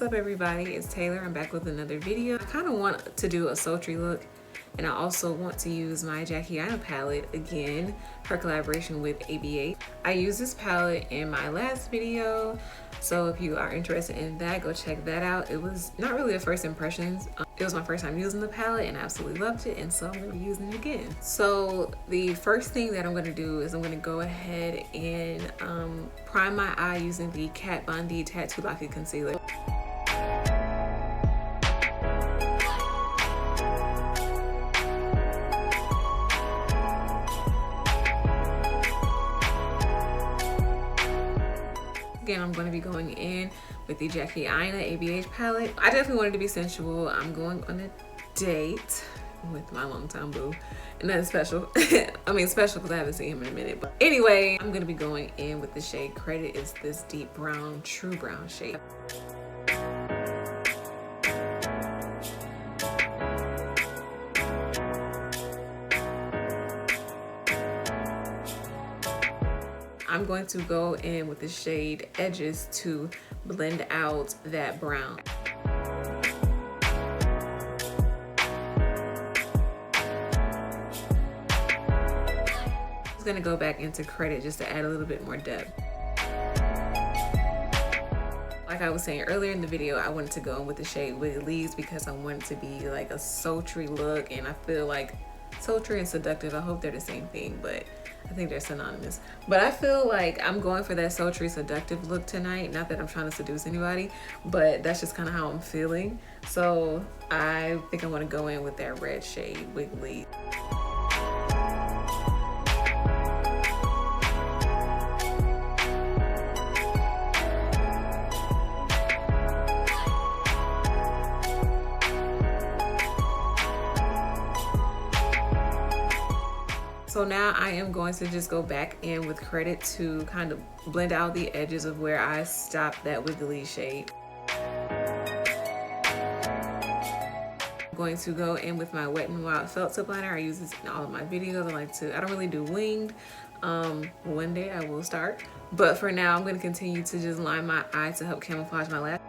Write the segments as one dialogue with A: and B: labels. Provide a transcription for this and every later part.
A: up everybody, it's Taylor. I'm back with another video. I kind of want to do a sultry look, and I also want to use my Jackie Aina palette again, her collaboration with ABA. I used this palette in my last video, so if you are interested in that, go check that out. It was not really a first impressions. It was my first time using the palette and I absolutely loved it, and so I'm going to be using it again. So the first thing that I'm going to do is I'm going to go ahead and prime my eye using the Kat Von D Tattoo Locking Concealer. Again, I'm going to be going in with the Jackie Aina ABH palette. I definitely wanted to be sensual. I'm going on a date with my longtime boo. And nothing special. I mean special because I haven't seen him in a minute. But anyway, I'm going to be going in with the shade Credit. It's this deep brown, true brown shade. I'm going to go in with the shade Edges to blend out that brown. I'm going to go back into Credit just to add a little bit more depth. Like I was saying earlier in the video, I wanted to go in with the shade Wiggly's because I want it to be like a sultry look, and I feel like sultry and seductive, I hope they're the same thing, but I think they're synonymous. But I feel like I'm going for that sultry seductive look tonight. Not that I'm trying to seduce anybody, but that's just kind of how I'm feeling. So I think I want to go in with that red shade Wiggly. So now I am going to just go back in with Credit to kind of blend out the edges of where I stopped that Wiggly shade. I'm going to go in with my Wet n Wild felt tip liner. I use this in all of my videos. I don't really do winged. One day I will start. But for now, I'm going to continue to just line my eye to help camouflage my lash.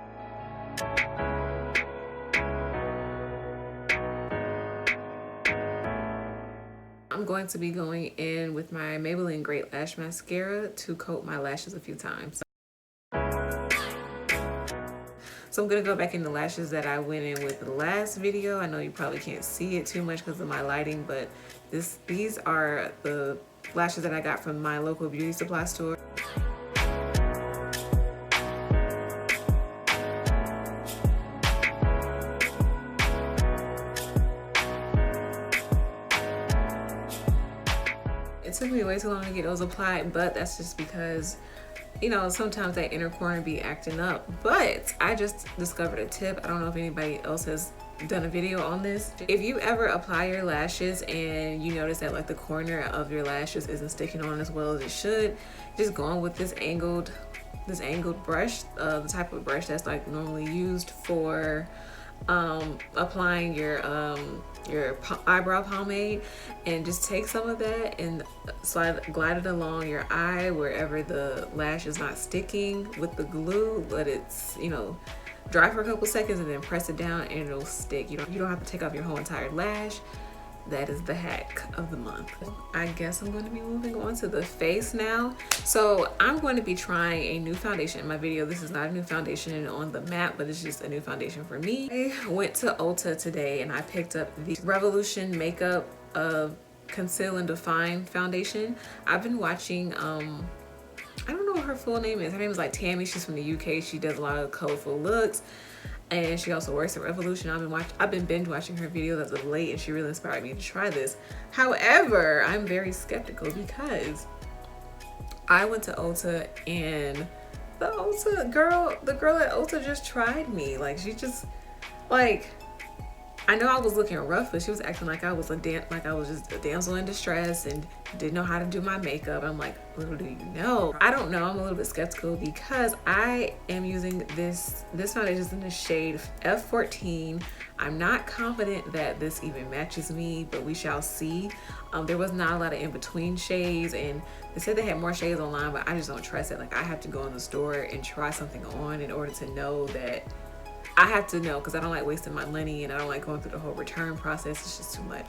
A: I'm going to be going in with my Maybelline Great Lash Mascara to coat my lashes a few times. So I'm going to go back in the lashes that I went in with the last video. I know you probably can't see it too much because of my lighting, but these are the lashes that I got from my local beauty supply store. It took me way too long to get those applied, but that's just because, you know, sometimes that inner corner be acting up. But I just discovered a tip. I don't know if anybody else has done a video on this. If you ever apply your lashes and you notice that like the corner of your lashes isn't sticking on as well as it should, just go on with this angled brush, the type of brush that's like normally used for applying your eyebrow pomade, and just take some of that and glide it along your eye wherever the lash is not sticking with the glue. Let it, you know, dry for a couple seconds and then press it down and it'll stick. You don't have to take off your whole entire lash. That is the hack of the month. I guess I'm going to be moving on to the face now. So I'm going to be trying a new foundation in my video. This is not a new foundation on the map, but it's just a new foundation for me. I went to Ulta today and I picked up the Revolution Makeup Conceal and Define foundation. I've been watching, I don't know what her full name is. Her name is like Tammy. She's from the UK. She does a lot of colorful looks, and she also works at Revolution. I've been binge watching her videos as of late, and she really inspired me to try this. However, I'm very skeptical because I went to Ulta and the girl at Ulta just tried me. Like, she just, like, I know I was looking rough, but she was acting like I was just a damsel in distress and didn't know how to do my makeup. I'm like, little do you know. I don't know. I'm a little bit skeptical because I am using this foundation in the shade F14. I'm not confident that this even matches me, but we shall see. There was not a lot of in-between shades, and they said they had more shades online, but I just don't trust it. Like, I have to go in the store and try something on in order to know that I have to know because I don't like wasting my money and I don't like going through the whole return process. It's just too much.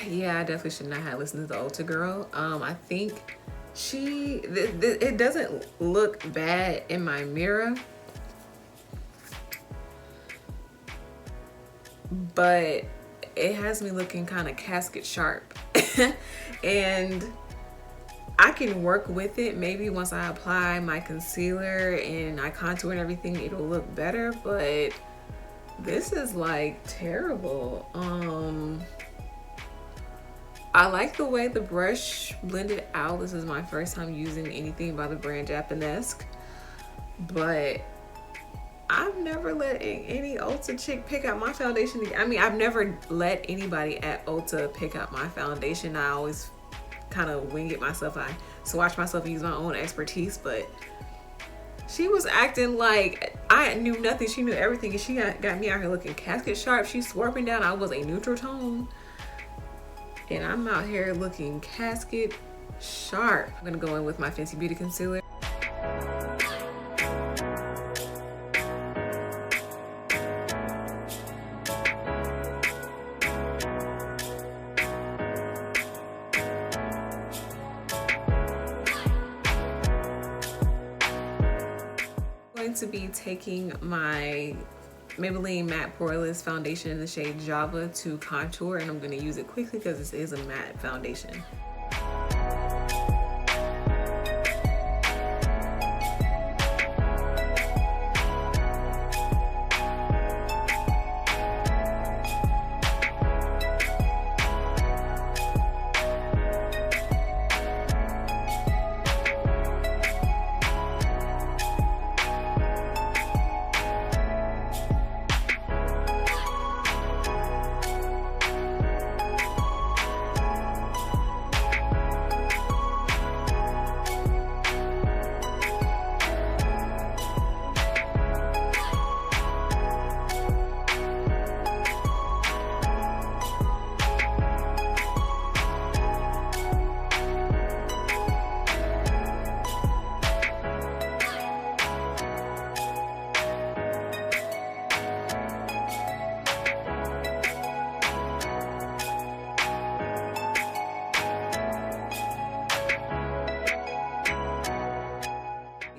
A: Yeah, I definitely should not have listened to the Ulta girl. I think it doesn't look bad in my mirror, but it has me looking kind of casket sharp. And I can work with it. Maybe once I apply my concealer and I contour and everything, it'll look better, but this is like terrible. I like the way the brush blended out. This is my first time using anything by the brand Japanesque, but I've never let any Ulta chick pick out my foundation. I mean, I've never let anybody at Ulta pick out my foundation. I always kind of wing it myself. I swatch myself and use my own expertise, but she was acting like I knew nothing. She knew everything, and she got me out here looking casket sharp. She's swarping down. I was a neutral tone, and I'm out here looking casket sharp. I'm gonna go in with my Fenty Beauty concealer. I'm going to be taking my Maybelline Matte Poreless foundation in the shade Java to contour, and I'm going to use it quickly because this is a matte foundation.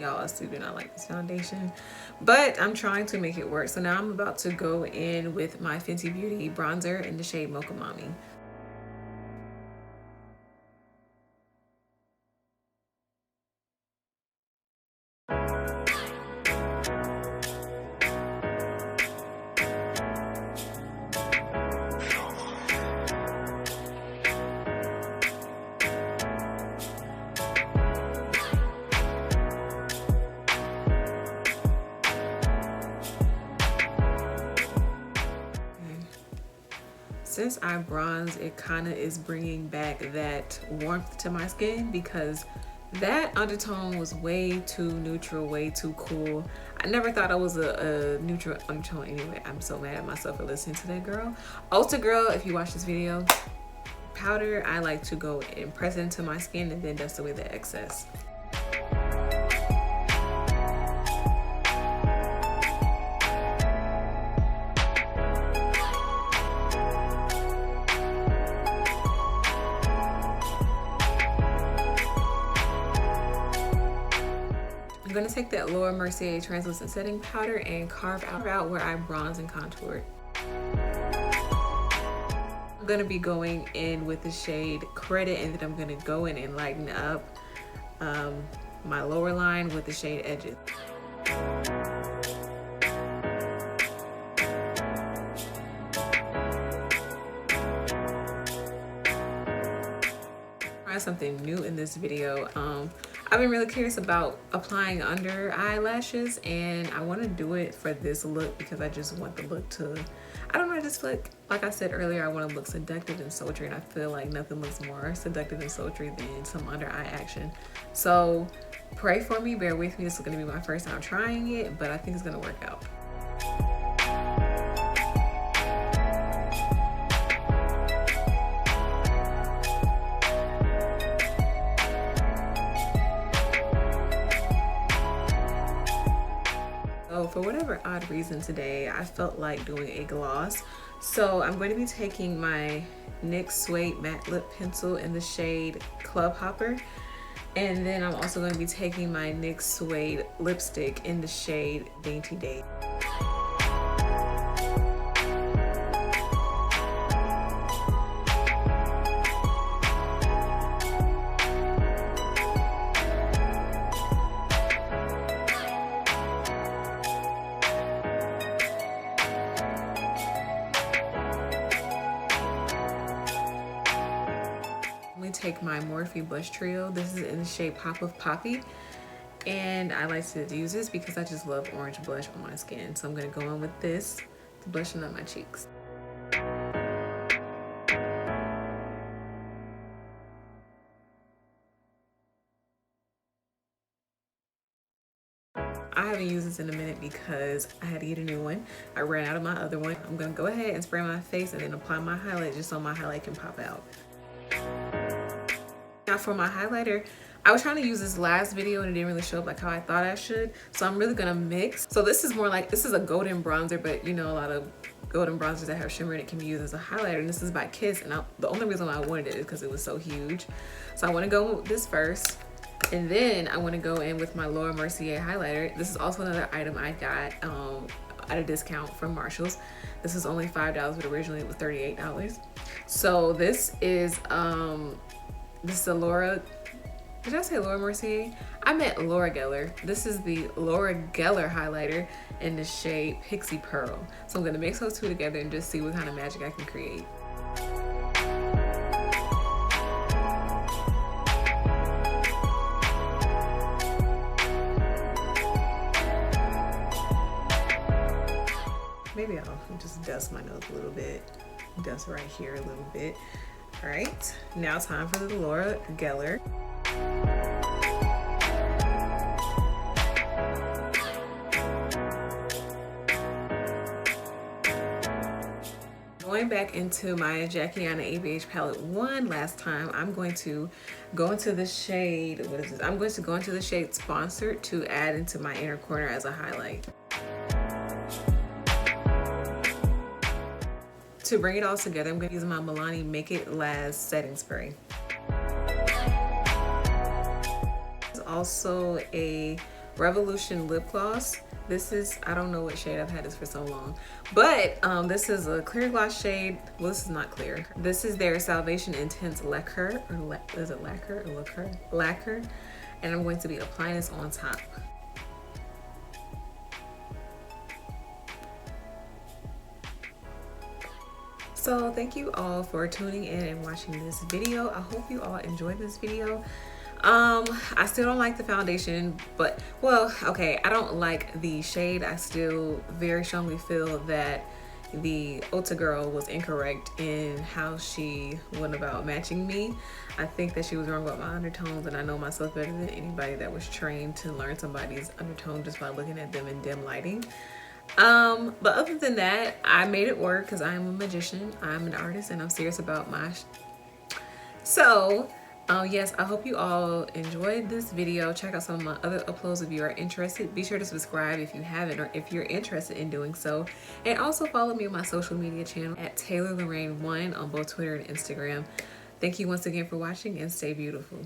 A: Y'all, I still do not like this foundation, but I'm trying to make it work. So now I'm about to go in with my Fenty Beauty bronzer in the shade Mocha Mommy. Since I bronze, it kind of is bringing back that warmth to my skin, because that undertone was way too neutral, way too cool. I never thought I was a neutral undertone anyway. I'm so mad at myself for listening to that girl. Ulta girl, if you watch this video, powder, I like to go and press it into my skin and then dust away the excess. I'm gonna take that Laura Mercier translucent setting powder and carve out where I bronze and contoured. I'm gonna be going in with the shade Credit, and then I'm gonna go in and lighten up my lower line with the shade Edges. trying something new in this video. I've been really curious about applying under eyelashes, and I want to do it for this look because I just want the look to, I don't know, I just feel like I said earlier, I want to look seductive and sultry, and I feel like nothing looks more seductive and sultry than some under eye action. So pray for me, bear with me. This is going to be my first time trying it, but I think it's going to work out. For whatever odd reason today, I felt like doing a gloss. So I'm going to be taking my NYX Suede Matte Lip Pencil in the shade Club Hopper. And then I'm also going to be taking my NYX Suede lipstick in the shade Dainty Date. Take my Morphe blush trio. This is in the shade Pop of Poppy, and I like to use this because I just love orange blush on my skin. So I'm going to go in with this to blushing up my cheeks. I haven't used this in a minute because I had to get a new one. I ran out of my other one. I'm going to go ahead and spray my face and then apply my highlight just so my highlight can pop out. Now for my highlighter, I was trying to use this last video and it didn't really show up like how I thought I should. So I'm really gonna mix. So this is more like, this is a golden bronzer, but you know, a lot of golden bronzers that have shimmer in it can be used as a highlighter. And this is by Kiss. And the only reason why I wanted it is because it was so huge. So I wanna go with this first. And then I wanna go in with my Laura Mercier highlighter. This is also another item I got at a discount from Marshall's. This is only $5, but originally it was $38. So this is a Laura, did I say Laura Mercier? I meant Laura Geller. This is the Laura Geller highlighter in the shade Pixie Pearl. So I'm gonna mix those two together and just see what kind of magic I can create. Maybe I'll just dust my nose a little bit. Dust right here a little bit. All right, now time for the Laura Geller. Going back into my Jackie Aina ABH palette one last time, I'm going to go into the shade, what is this? I'm going to go into the shade Sponsored to add into my inner corner as a highlight. To bring it all together, I'm going to use my Milani Make It Last setting spray. This is also a Revolution lip gloss. This is, I don't know what shade, I've had this for so long. But this is a clear gloss shade. Well, this is not clear. This is their Salvation Intense Lacquer, or is it lacquer or lacquer? Lacquer. And I'm going to be applying this on top. So thank you all for tuning in and watching this video. I hope you all enjoyed this video. I still don't like the foundation, but well, okay, I don't like the shade. I still very strongly feel that the Ulta girl was incorrect in how she went about matching me. I think that she was wrong about my undertones, and I know myself better than anybody that was trained to learn somebody's undertone just by looking at them in dim lighting. But other than that, I made it work because I'm a magician, I'm an artist, and I'm serious about my yes, I hope you all enjoyed this video. Check out some of my other uploads if you are interested. Be sure to subscribe if you haven't, or if you're interested in doing so. And also follow me on my social media channel at Taylor Lorraine 1 on both Twitter and Instagram. Thank you once again for watching, and stay beautiful.